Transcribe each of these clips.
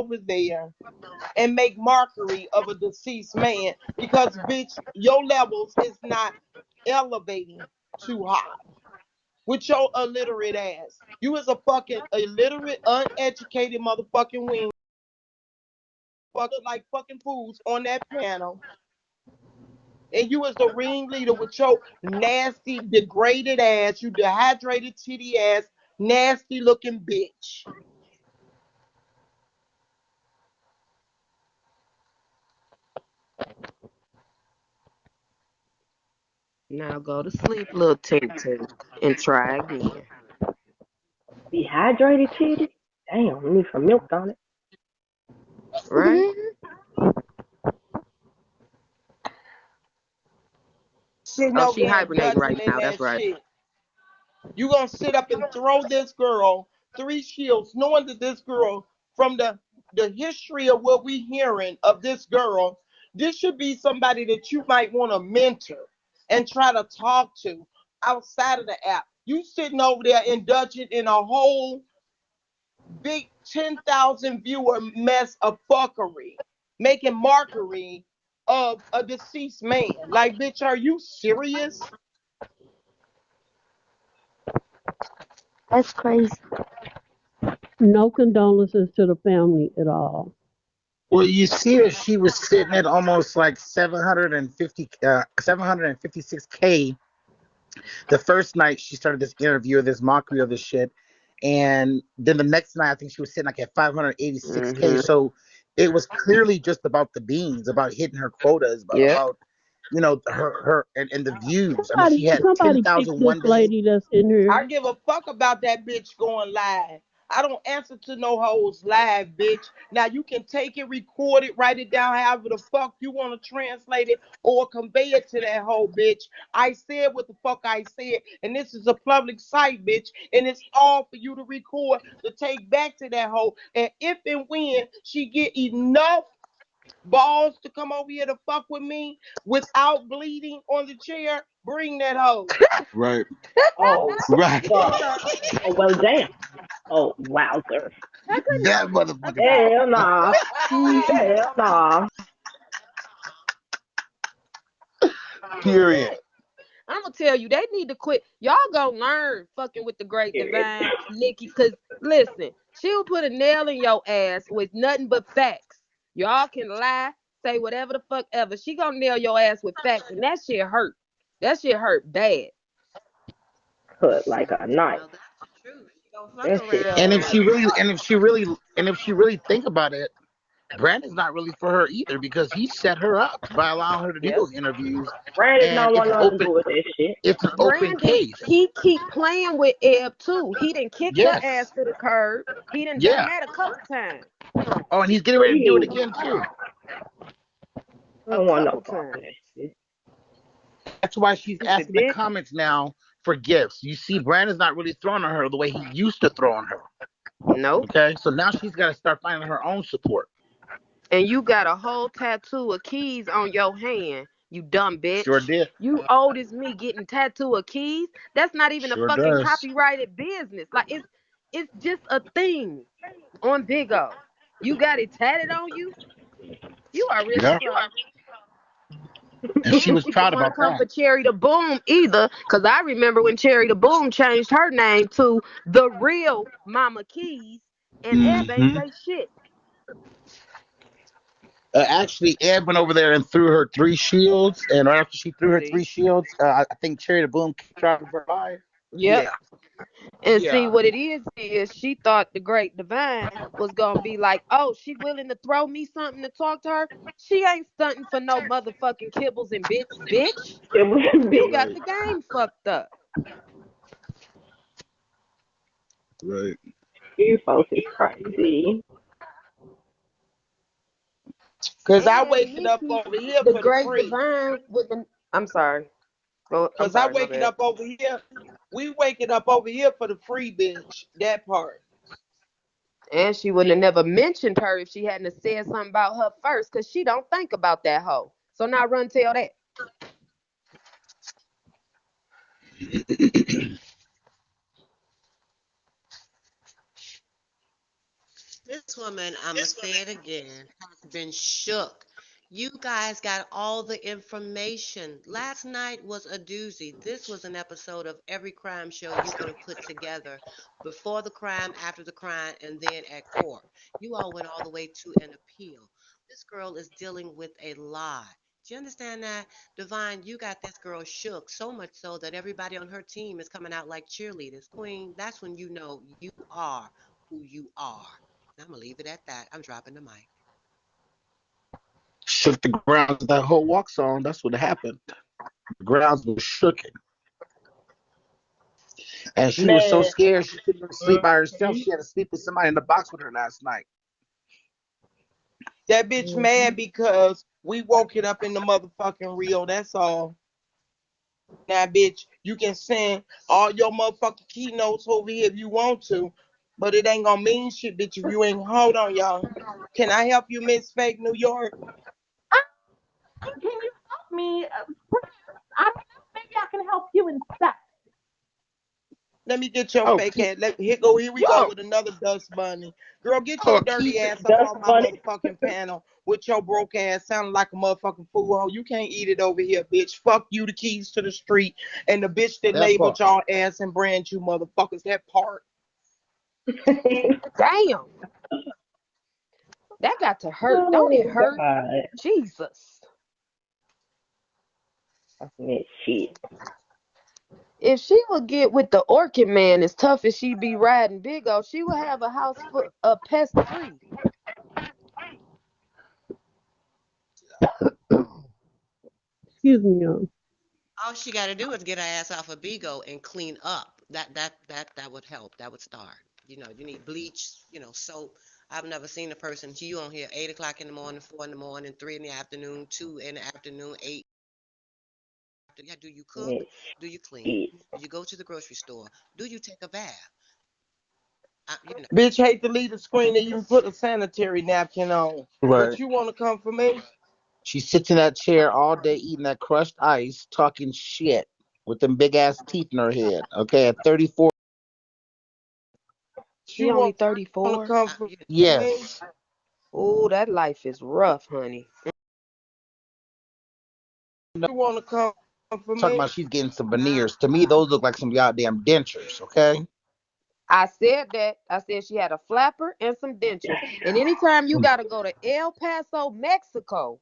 over there and make mockery of a deceased man because, bitch, your levels is not elevating too high with your illiterate ass. You is a fucking illiterate, uneducated motherfucking wing, fucking like fucking fools on that panel. And you was the ringleader with your nasty, degraded ass, you dehydrated titty ass, nasty looking bitch. Now go to sleep, little Tintin, and try again. Dehydrated titty? Damn, we need some milk on it. Right? Sitting Oh, over she there hibernating indulging right in now. That's that right. shit. You gonna sit up and throw this girl 3 shields, knowing that this girl, from the history of what we hearing of this girl, this should be somebody that you might want to mentor and try to talk to outside of the app. You sitting over there indulging in a whole big 10,000 viewer mess of fuckery, making mockery of a deceased man. Like, bitch, are you serious? That's crazy. No condolences to the family at all. Well, you see that she was sitting at almost like 756K the first night she started this interview, this mockery of this shit, and then the next night I think she was sitting like at 586K. Mm-hmm. So it was clearly just about the beans, about hitting her quotas, Yep. about her and the views. I mean, Somebody, she had somebody pick 10,000 this one day. lady that's in here. I give a fuck about that bitch going live. I don't answer to no hoes live, bitch. Now you can take it, record it, write it down, however the fuck you want to translate it or convey it to that hoe, bitch. I said what the fuck I said, and this is a public site, bitch, and it's all for you to record to take back to that hoe. And if and when she get enough balls to come over here to fuck with me without bleeding on the chair, bring that hoe. Right. Oh, Right. fuck. Oh, well, damn. Oh, wowzer. That motherfucker. Hell nah. Hell nah. Period. I'm gonna tell you, they need to quit. Y'all gonna learn fucking with the great Period. divine Nikki. Cause listen, she'll put a nail in your ass with nothing but facts. Y'all can lie, say whatever the fuck ever. She gonna nail your ass with facts, and that shit hurt. That shit hurt bad. Cut like a knife. Well, that's the truth. She gonna fuck That shit around And if hurt. she and really, and if she really think about it, Brandon's not really for her either because he set her up by allowing her to do yep. those interviews, Brandon and don't want nothing to do with that shit. it's an open Brandon, case. he keep playing with Eb too. He done kicked her ass Yes, to the curb. He done yeah. that a couple times. Oh, and he's getting ready to do it He again too. A don't want no couple part of times. that shit. That's why she's Stupid asking the bitch. comments now for gifts. You see, Brandon's not really throwing on her the way he used to throw on her. Nope. Okay, so now she's got to start finding her own support. And you got a whole tattoo of keys on your hand, you dumb Sure bitch. did. You old as me getting tattoo of keys. That's not even a Sure fucking does. copyrighted business. Like it's just a thing on Big O. You got it tatted on you. You are really Yeah, slow. and she And was she don't proud want to about come that. for Cherry the Boom either. Cause I remember when Cherry the Boom changed her name to the real Mama Keys, and Eb ain't Mm-hmm. say shit. Actually, Ed went over there and threw her 3 shields, and right after she threw her three See? shields, I think Cherry the Boom kicked her out of her life. Yep. Yeah, And see yeah. what it is she thought the great divine was gonna be like, oh, she willing to throw me something to talk to her. She ain't stunting for no motherfucking kibbles and bits, bitch. It was You big. got Right. the game fucked up. Right. You folks is crazy. Cause I And waking up Nikki, over here the for the great free. divine with the I'm sorry. Well, I'm Cause I sorry, my waking bad. up over here. We waking up over here for the free, bitch. That part. And she wouldn't have never mentioned her if she hadn't have said something about her first, cause she don't think about that hoe. So now run tell that. This woman, I'm going to say it again, has been shook. You guys got all the information. Last night was a doozy. This was an episode of every crime show you could have put together before the crime, after the crime, and then at court. You all went all the way to an appeal. This girl is dealing with a lie. Do you understand that? Divine, you got this girl shook so much so that everybody on her team is coming out like cheerleaders. Queen, that's when you know you are who you are. I'm gonna leave it at that. I'm dropping the mic. Shook the grounds of that whole walk song. That's what happened. The grounds were shooken. And she was so Man, scared she couldn't even sleep by herself. She had to sleep with somebody in the box with her last night. that bitch mad because we woke it up in the motherfucking reel. That's all. Now, bitch, you can send all your motherfucking keynotes over here if you want to, but it ain't gonna mean shit, bitch, if you ain't. Hold on, y'all. Can I help you, Miss Fake New York? Can you help me? Maybe I can help you instead. Let me get your Oh, fake Key, ass. Here we go Yo, with another dust bunny. Girl, get your oh, dirty Keith. ass up Dust on my Bunny. motherfucking panel with your broke ass sounding like a motherfucking fool. Oh, you can't eat it over here, bitch. Fuck you, the keys to the street, and the bitch that That part. labeled y'all ass and brand you motherfuckers. That part. Damn, that got to hurt. Don't it Oh hurt? God, Jesus. that's that shit. If she would get with the Orchid Man, as tough as she be riding Big O, she would have a house full of pest free. Excuse me, y'all. All she got to do is get her ass off of Bigo and clean up. That would help. That would start. You need bleach. Soap. I've never seen a person. You on here 8 o'clock in the morning, 4 in the morning, 3 in the afternoon, 2 in the afternoon, 8. Yeah, do you cook? That Do you clean? shit. Do you go to the grocery store? Do you take a bath? Bitch, hate to leave the screen and even put a sanitary napkin on. Right. But you want to come for me? She sits in that chair all day eating that crushed ice, talking shit with them big ass teeth in her head. Okay, at 34. She You only want to 34. come for me? Yes. Oh, that life is rough, honey. No, You want to come for talking me? about she's getting some veneers. To me, those look like some goddamn dentures. Okay. I said that. I said she had a flapper and some dentures. And anytime you gotta go to El Paso, Mexico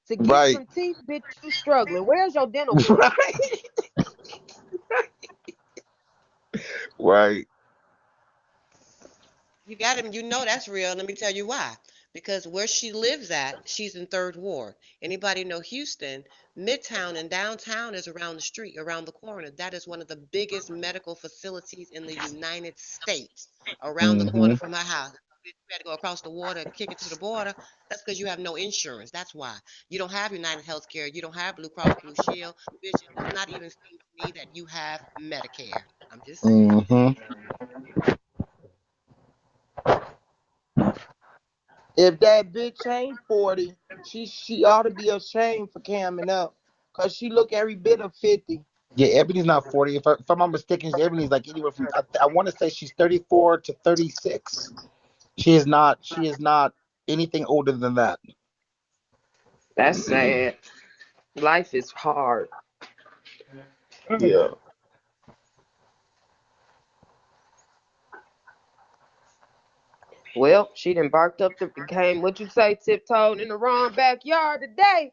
to get Right. some teeth, bitch, you struggling. Where's your dental plan? Right. Right. You got him. You know that's real. Let me tell you why. Because where she lives at, she's in Third Ward. Anybody know Houston? Midtown and downtown is around the street, around the corner. That is one of the biggest medical facilities in the United States, around the corner Mm-hmm. from her house. You had to go across the water, kick it to the border. That's because you have no insurance. That's why. You don't have United Healthcare. You don't have Blue Cross Blue Shield. Bitch, it does not even seem to me that you have Medicare. I'm just saying. Mm-hmm. If that bitch ain't 40, she ought to be ashamed for camming up. Cause she look every bit of 50. Yeah, Ebony's not 40. If I'm not mistaken, Ebony's like anywhere from I want to say she's 34 to 36. She is not. She is not anything older than that. That's sad. Life is hard. Yeah. Well, she done barked up the came, what you say, tiptoed in the wrong backyard today.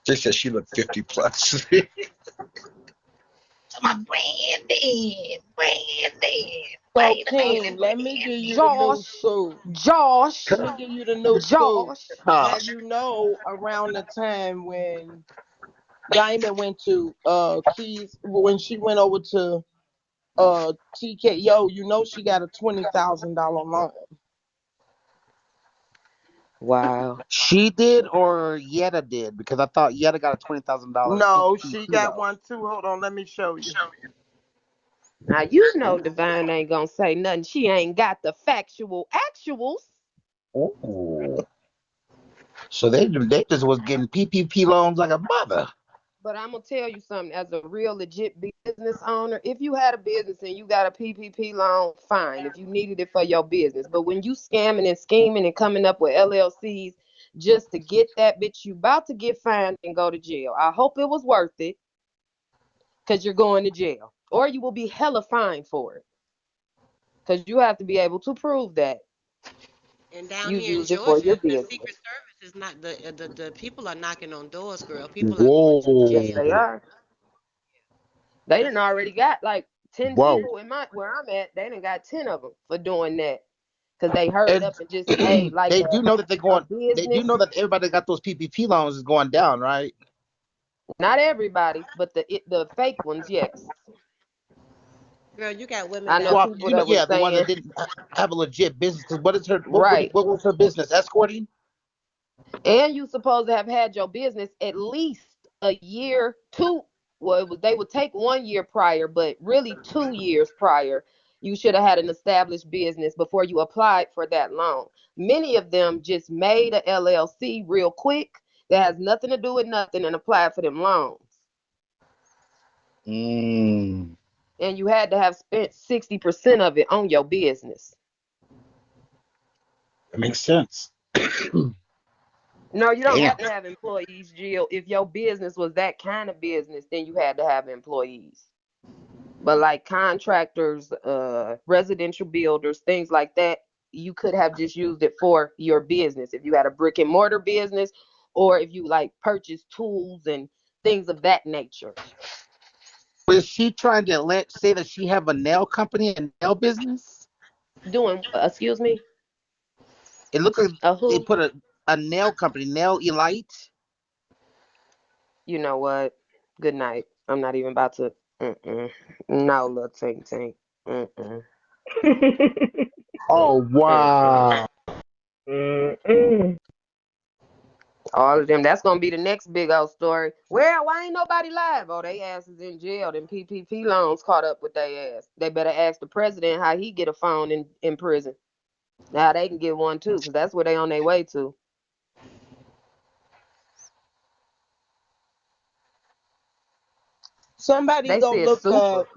They said she looked 50 plus. My Brandon, Brandon, So wait a King, minute, let me give you the new Josh, scoop. Josh, Let me give you the new scoop. Josh. Now huh? you know around the time when Diamond went to Keys when she went over to TKO, you know she got a $20,000 loan. Wow. She did or Yetta did? Because I thought Yetta got a $20,000 No, she PPP got loan. one too. Hold on, let me show you. Now you know Divine ain't gonna say nothing. She ain't got the factual actuals. Oh, so they just was getting PPP loans like a mother. But I'm gonna tell you something. As a real legit business owner, if you had a business and you got a PPP loan, fine. If you needed it for your business, but when you scamming and scheming and coming up with LLCs just to get that bitch, you about to get fined and go to jail. I hope it was worth it, because you're going to jail, or you will be hella fined for it, because you have to be able to prove that And down you here in used it for Georgia, your the business. Secret Service is not the people are knocking on doors, girl. People are going to Yes, jail. they Whoa. are. They done already got like 10 Whoa. people in my where I'm at. They done got 10 of them for doing that, because they heard And up and just made like they do know that a they do business. know that everybody that got those PPP loans is going down, right? Not everybody, but the fake ones, yes. Girl, you got women I know that Well, people you know, that was yeah, the ones that saying, didn't have a legit business. Because what is her? right. What was her business? Escorting. And you supposed to have had your business at least a year, two. Well, they would take 1 year prior, but really 2 years prior. You should have had an established business before you applied for that loan. Many of them just made a LLC real quick that has nothing to do with nothing and applied for them loans. Mm, And you had to have spent 60% of it on your business. that makes sense. No, you don't Damn. have to have employees, Jill. If your business was that kind of business, then you had to have employees. But like contractors, residential builders, things like that, you could have just used it for your business. If you had a brick and mortar business, or if you like purchase tools and things of that nature. Was she trying to say that she have a nail company and nail business? Doing, excuse me, It looked like a they who? put a nail company, Nail Elite. You know what? Good night. I'm not even about to. No, little tink tink. Mm-mm. Oh Mm-mm. wow. Mm-mm. All of them. That's gonna be the next big old story. Well, why ain't nobody live? Oh, they asses in jail. Them PPP loans caught up with their ass. They better ask the president how he get a phone in prison. Now they can get one too, because that's where they on their way to. Somebody They go said look super. up.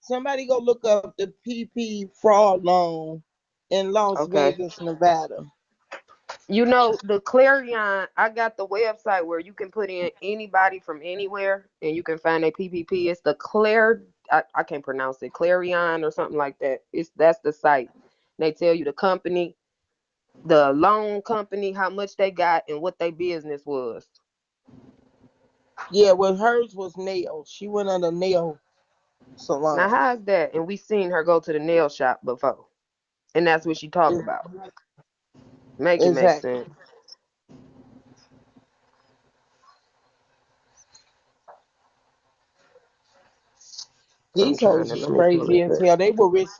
Somebody go look up the PP fraud loan in Las Okay. Vegas, Nevada. You know, the Clarion, I got the website where you can put in anybody from anywhere and you can find a PPP. It's the I can't pronounce it, Clarion or something like that. That's the site. They tell you the company, the loan company, how much they got, and what their business was. Yeah, well, hers was nails. She went on a nail Now, salon. how's that? And we seen her go to the nail shop before, and that's what she talk about. Make it make Exactly. sense. I'm These trying hoes to is let me pull crazy it as up. hell. They will risk